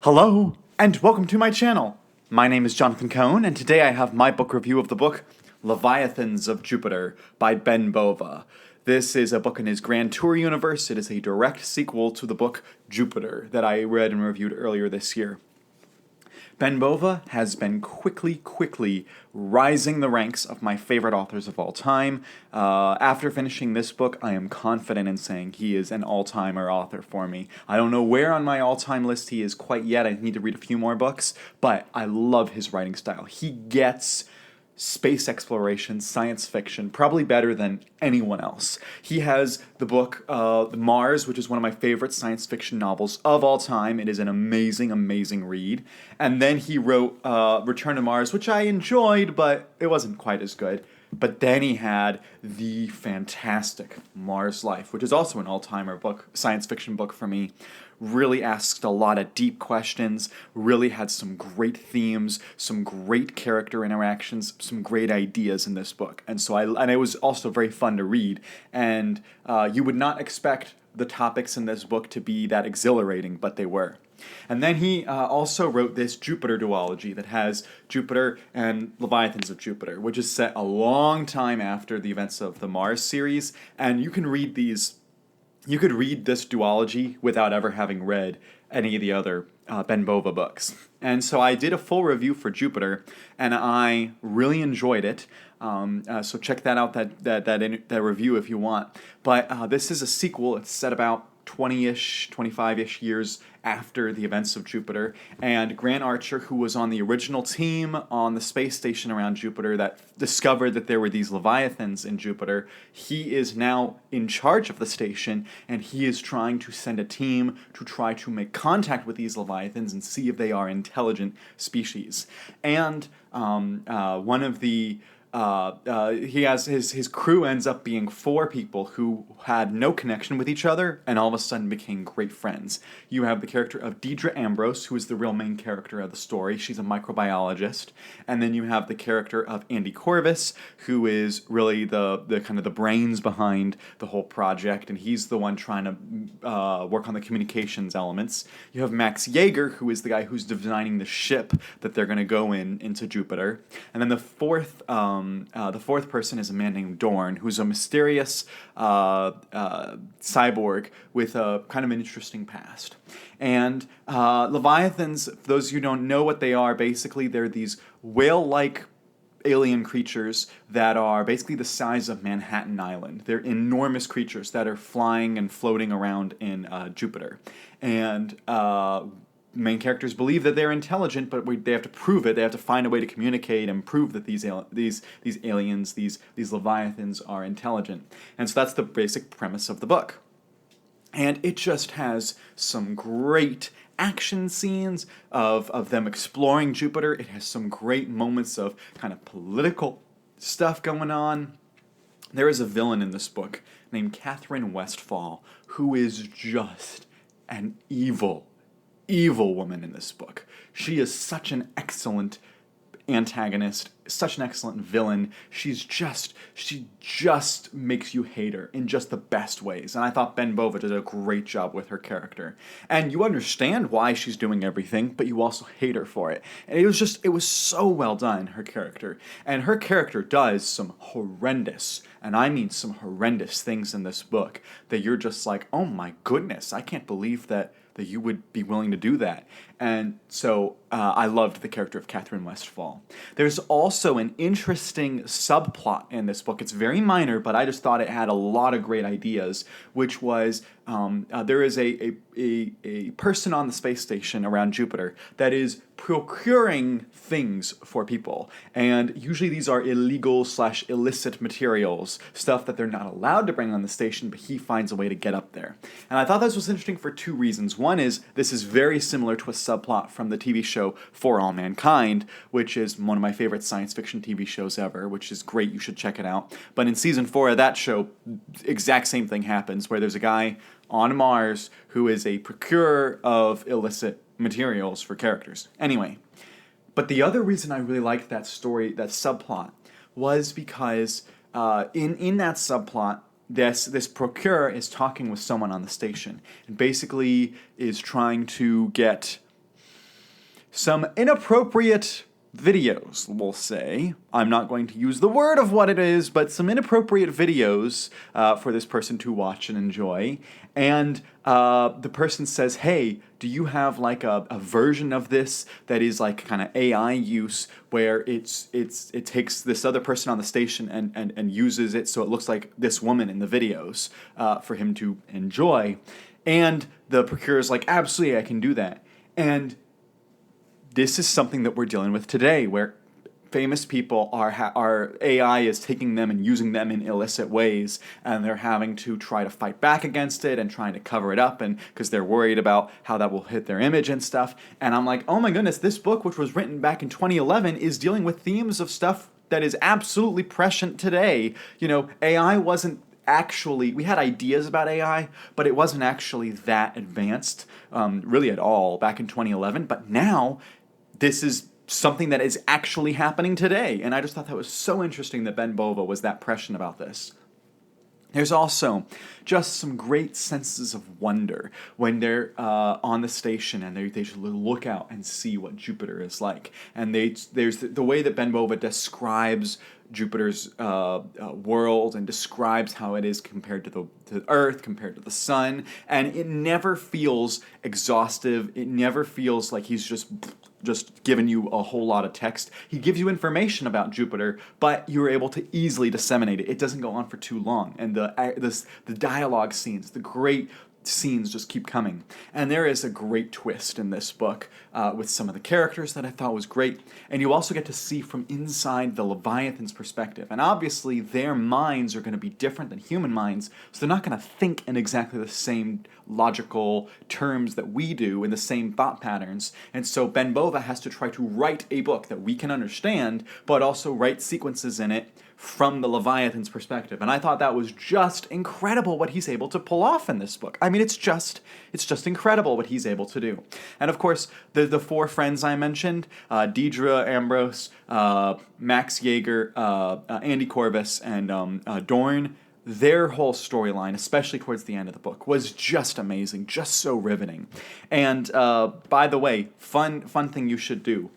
Hello, and welcome to my channel. My name is Jonathan Cohn, and today I have my book review of the book Leviathans of Jupiter by Ben Bova. This is a book in his Grand Tour universe. It is a direct sequel to the book Jupiter that I read and reviewed earlier this year. Ben Bova has been quickly rising the ranks of my favorite authors of all time. After finishing this book, I am confident in saying he is an all-timer author for me. I don't know where on my all-time list he is quite yet. I need to read a few more books, but I love his writing style. He gets space exploration, science fiction, probably better than anyone else. He has the book Mars, which is one of my favorite science fiction novels of all time. It is an amazing read. And then he wrote Return to Mars, which I enjoyed, but it wasn't quite as good. But then he had the fantastic Mars Life, which is also an all-timer book, science fiction book for me. Really asked a lot of deep questions, really had some great themes, some great character interactions, some great ideas in this book. And it was also very fun to read. And you would not expect the topics in this book to be that exhilarating, but they were. And then he also wrote this Jupiter duology that has Jupiter and Leviathans of Jupiter, which is set a long time after the events of the Mars series. And you can read these. You could read this duology without ever having read any of the other Ben Bova books. And so I did a full review for Jupiter, and I really enjoyed it. So check that out, that review if you want. But this is a sequel. It's set about 20-ish, 25-ish years after the events of Jupiter, and Grant Archer, who was on the original team on the space station around Jupiter that discovered that there were these Leviathans in Jupiter, he is now in charge of the station, and he is trying to send a team to try to make contact with these Leviathans and see if they are intelligent species. And one of the he has his crew ends up being 4 people who had no connection with each other and all of a sudden became great friends. You have the character of Deidre Ambrose, who is the real main character of the story. She's a microbiologist. And then you have the character of Andy Corvus, who is really the kind of the brains behind the whole project, and he's the one trying to work on the communications elements. You have Max Yeager, who is the guy who's designing the ship that they're going to go into Jupiter. And then the fourth person is a man named Dorn, who's a mysterious cyborg with a kind of an interesting past. And Leviathans, for those of you who don't know what they are, basically they're these whale-like alien creatures that are basically the size of Manhattan Island. They're enormous creatures that are flying and floating around in Jupiter. And main characters believe that they're intelligent, but they have to prove it. They have to find a way to communicate and prove that these aliens, these Leviathans, are intelligent. And so that's the basic premise of the book. And it just has some great action scenes of them exploring Jupiter. It has some great moments of kind of political stuff going on. There is a villain in this book named Catherine Westfall, who is just an evil woman in this book. She is such an excellent antagonist, such an excellent villain. She just makes you hate her in just the best ways. And I thought Ben Bova did a great job with her character. And you understand why she's doing everything, but you also hate her for it. And it was so well done, her character. And her character does some horrendous, and I mean some horrendous things in this book that you're just like, oh my goodness, I can't believe that you would be willing to do that. And so I loved the character of Catherine Westfall. There's also an interesting subplot in this book. It's very minor, but I just thought it had a lot of great ideas, which was there is a person on the space station around Jupiter that is procuring things for people. And usually these are illegal/illicit materials, stuff that they're not allowed to bring on the station, but he finds a way to get up there. And I thought this was interesting for 2 reasons. One is this is very similar to a subplot from the TV show For All Mankind, which is one of my favorite science fiction TV shows ever, which is great. You should check it out. But in season 4 of that show, exact same thing happens, where there's a guy on Mars who is a procurer of illicit materials for characters. Anyway, but the other reason I really liked that story, that subplot, was because in that subplot, this procurer is talking with someone on the station and basically is trying to get some inappropriate videos, we'll say. I'm not going to use the word of what it is, but some inappropriate videos for this person to watch and enjoy. And the person says, hey, do you have like a version of this that is like kind of AI use where it takes this other person on the station and uses it so it looks like this woman in the videos for him to enjoy. And the procureur is like, absolutely, I can do that. And this is something that we're dealing with today, where famous people are AI is taking them and using them in illicit ways, and they're having to try to fight back against it and trying to cover it up, and because they're worried about how that will hit their image and stuff. And I'm like, oh my goodness, this book, which was written back in 2011, is dealing with themes of stuff that is absolutely prescient today. You know, AI wasn't actually, we had ideas about AI, but it wasn't actually that advanced, really at all, back in 2011. But now, this is something that is actually happening today. And I just thought that was so interesting that Ben Bova was that prescient about this. There's also just some great senses of wonder when they're on the station and they just look out and see what Jupiter is like. And there's the way that Ben Bova describes Jupiter's world and describes how it is compared to the Earth, compared to the Sun, and it never feels exhaustive. It never feels like he's just giving you a whole lot of text. He gives you information about Jupiter, but you're able to easily disseminate it. It doesn't go on for too long, and the dialogue scenes, the great scenes just keep coming. And there is a great twist in this book with some of the characters that I thought was great. And you also get to see from inside the Leviathan's perspective. And obviously their minds are going to be different than human minds, so they're not going to think in exactly the same logical terms that we do, in the same thought patterns. And so Ben Bova has to try to write a book that we can understand, but also write sequences in it from the Leviathan's perspective. And I thought that was just incredible what he's able to pull off in this book. I mean, it's just incredible what he's able to do. And of course, the four friends I mentioned, Deidre Ambrose, Max Yeager, Andy Corvus, and Dorn, their whole storyline, especially towards the end of the book, was just amazing, just so riveting. And by the way, fun thing you should do.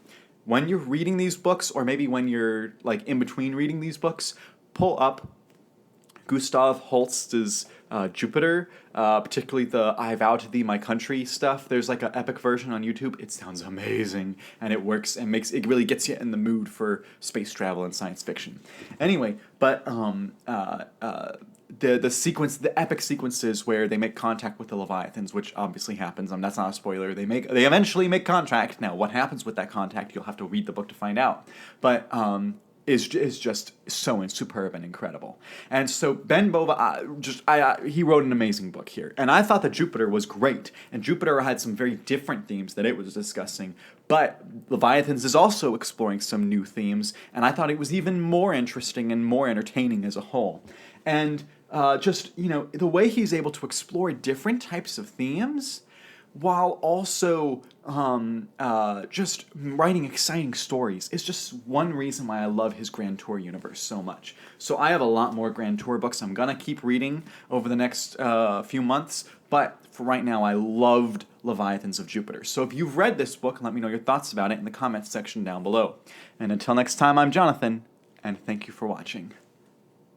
When you're reading these books, or maybe when you're like in between reading these books, pull up Gustav Holst's Jupiter, particularly the I Vow to Thee, My Country stuff. There's like an epic version on YouTube. It sounds amazing, and it works and it really gets you in the mood for space travel and science fiction. Anyway, but the epic sequences where they make contact with the Leviathans, which obviously happens. That's not a spoiler. They eventually make contact. Now, what happens with that contact? You'll have to read the book to find out. But is just so superb and incredible. And so Ben Bova, he wrote an amazing book here. And I thought that Jupiter was great. And Jupiter had some very different themes that it was discussing. But Leviathans is also exploring some new themes. And I thought it was even more interesting and more entertaining as a whole. And the way he's able to explore different types of themes while also just writing exciting stories is just one reason why I love his Grand Tour universe so much. So I have a lot more Grand Tour books I'm going to keep reading over the next few months, but for right now I loved Leviathans of Jupiter. So if you've read this book, let me know your thoughts about it in the comments section down below. And until next time, I'm Jonathan, and thank you for watching.